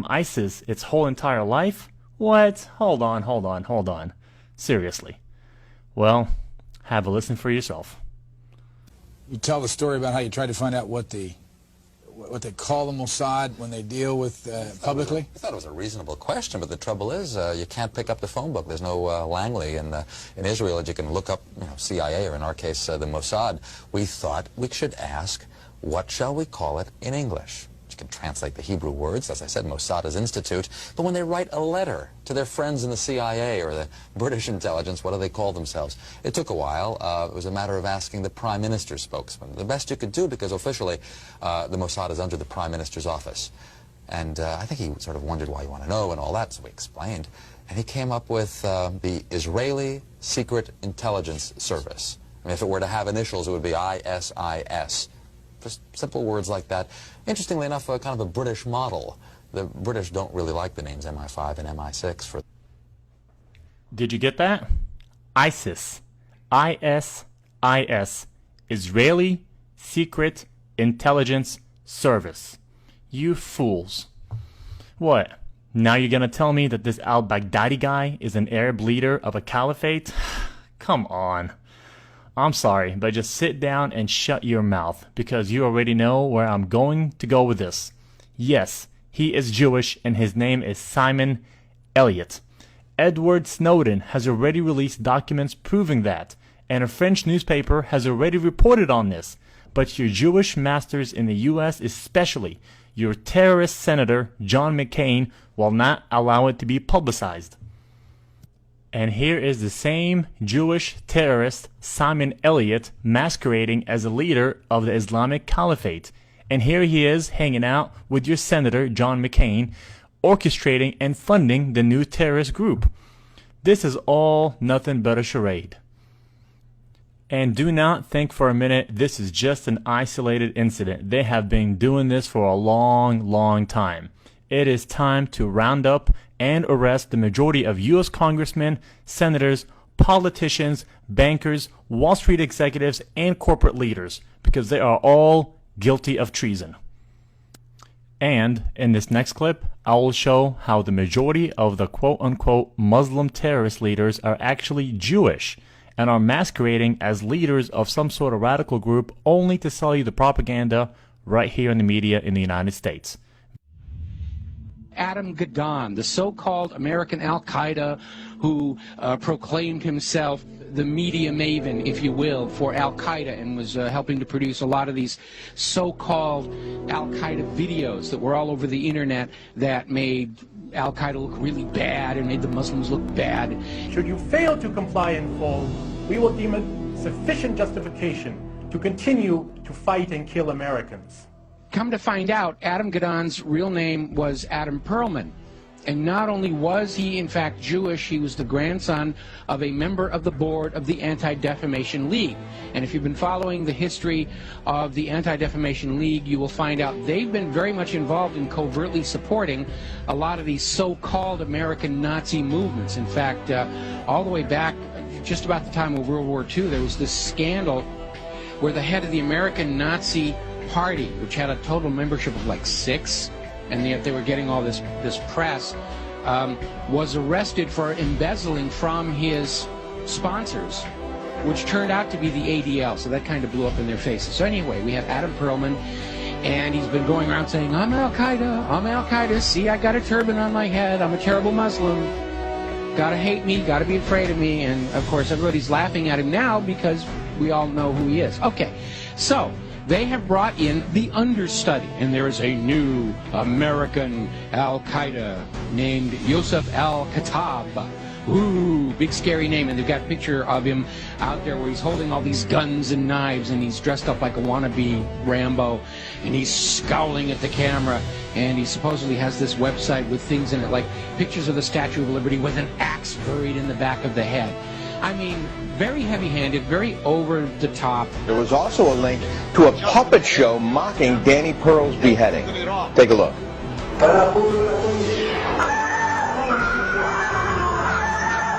ISIS its whole entire life? What? Hold on. Seriously. Well, have a listen for yourself. You tell the story about how you tried to find out what they call the Mossad when they deal with publicly? I thought it was a reasonable question, but the trouble is you can't pick up the phone book. There's no Langley in Israel that you can look up, CIA, or in our case, the Mossad. We thought we should ask, what shall we call it in English? You can translate the Hebrew words, as I said, Mossad is institute, but when they write a letter to their friends in the CIA or the British intelligence, what do they call themselves? It took a while. It was a matter of asking the Prime Minister's spokesman. The best you could do, because officially the Mossad is under the Prime Minister's office. And I think he sort of wondered why you want to know and all that, so we explained. And he came up with the Israeli Secret Intelligence Service. I mean, if it were to have initials, it would be ISIS. Just simple words like that. Interestingly enough, kind of a British model. The British don't really like the names MI5 and MI6 for... Did you get that? ISIS. ISIS. Israeli Secret Intelligence Service. You fools. What? Now you're gonna tell me that this al-Baghdadi guy is an Arab leader of a caliphate? Come on. I'm sorry, but just sit down and shut your mouth, because you already know where I'm going to go with this. Yes, he is Jewish, and his name is Simon Elliott. Edward Snowden has already released documents proving that, and a French newspaper has already reported on this. But your Jewish masters in the U.S., especially your terrorist senator, John McCain, will not allow it to be publicized. And here is the same Jewish terrorist, Simon Elliott, masquerading as a leader of the Islamic Caliphate. And here he is hanging out with your senator, John McCain, orchestrating and funding the new terrorist group. This is all nothing but a charade. And do not think for a minute this is just an isolated incident. They have been doing this for a long time. It is time to round up and arrest the majority of U.S. congressmen, senators, politicians, bankers, Wall Street executives, and corporate leaders, because they are all guilty of treason. And in this next clip, I will show how the majority of the quote-unquote Muslim terrorist leaders are actually Jewish and are masquerading as leaders of some sort of radical group only to sell you the propaganda right here in the media in the United States. Adam Gadon, the so-called American Al-Qaeda who proclaimed himself the media maven, if you will, for Al-Qaeda, and was helping to produce a lot of these so-called Al-Qaeda videos that were all over the internet that made Al-Qaeda look really bad and made the Muslims look bad. Should you fail to comply in full, we will deem it sufficient justification to continue to fight and kill Americans. Come to find out, Adam Gadon's real name was Adam Perlman. And not only was he, in fact, Jewish, he was the grandson of a member of the board of the Anti-Defamation League. And if you've been following the history of the Anti-Defamation League, you will find out they've been very much involved in covertly supporting a lot of these so-called American Nazi movements. In fact, all the way back, just about the time of World War II, there was this scandal where the head of the American Nazi Party, which had a total membership of like 6, and yet they were getting all this press, was arrested for embezzling from his sponsors, which turned out to be the ADL, so that kind of blew up in their faces. So anyway, we have Adam Perlman, and he's been going around saying, I'm Al-Qaeda, see, I got a turban on my head, I'm a terrible Muslim, gotta hate me, gotta be afraid of me, and of course everybody's laughing at him now because we all know who he is. Okay, so they have brought in the understudy, and there is a new American Al-Qaeda named Yosef Al-Khattab. Ooh, big scary name, and they've got a picture of him out there where he's holding all these guns and knives, and he's dressed up like a wannabe Rambo, and he's scowling at the camera, and he supposedly has this website with things in it, like pictures of the Statue of Liberty with an axe buried in the back of the head. I mean, very heavy-handed, very over-the-top. There was also a link to a puppet show mocking Danny Pearl's beheading. Take a look.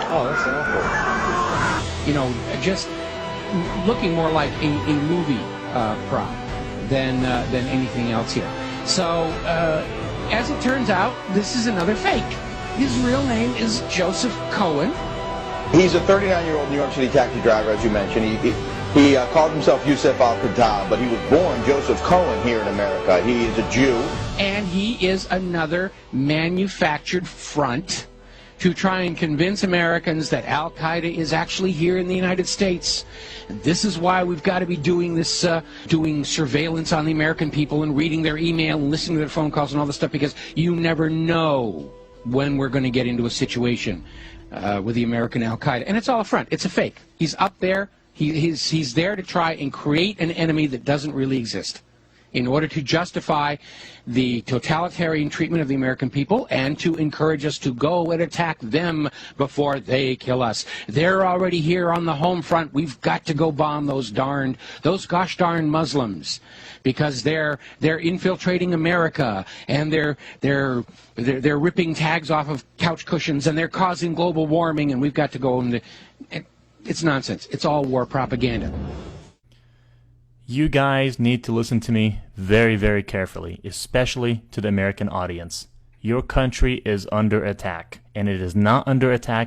Oh, that's awful. You know, just looking more like a movie prop than anything else here. So as it turns out, this is another fake. His real name is Joseph Cohen. He's a 39-year-old New York City taxi driver, as you mentioned. He called himself Yusef Al-Khattab, but he was born Joseph Cohen here in America. He is a Jew. And he is another manufactured front to try and convince Americans that Al-Qaeda is actually here in the United States. This is why we've got to be doing this, doing surveillance on the American people and reading their email and listening to their phone calls and all this stuff, because you never know when we're going to get into a situation with the American Al-Qaeda. And it's all a front. It's a fake. He's up there. He's there to try and create an enemy that doesn't really exist, in order to justify the totalitarian treatment of the American people and to encourage us to go and attack them before they kill us. They're already here on the home front. We've got to go bomb those gosh darn Muslims, because they're infiltrating America, and they're ripping tags off of couch cushions, and they're causing global warming, and we've got to go and it's nonsense. It's all war propaganda. You guys need to listen to me very, very carefully, especially to the American audience. Your country is under attack, and it is not under attack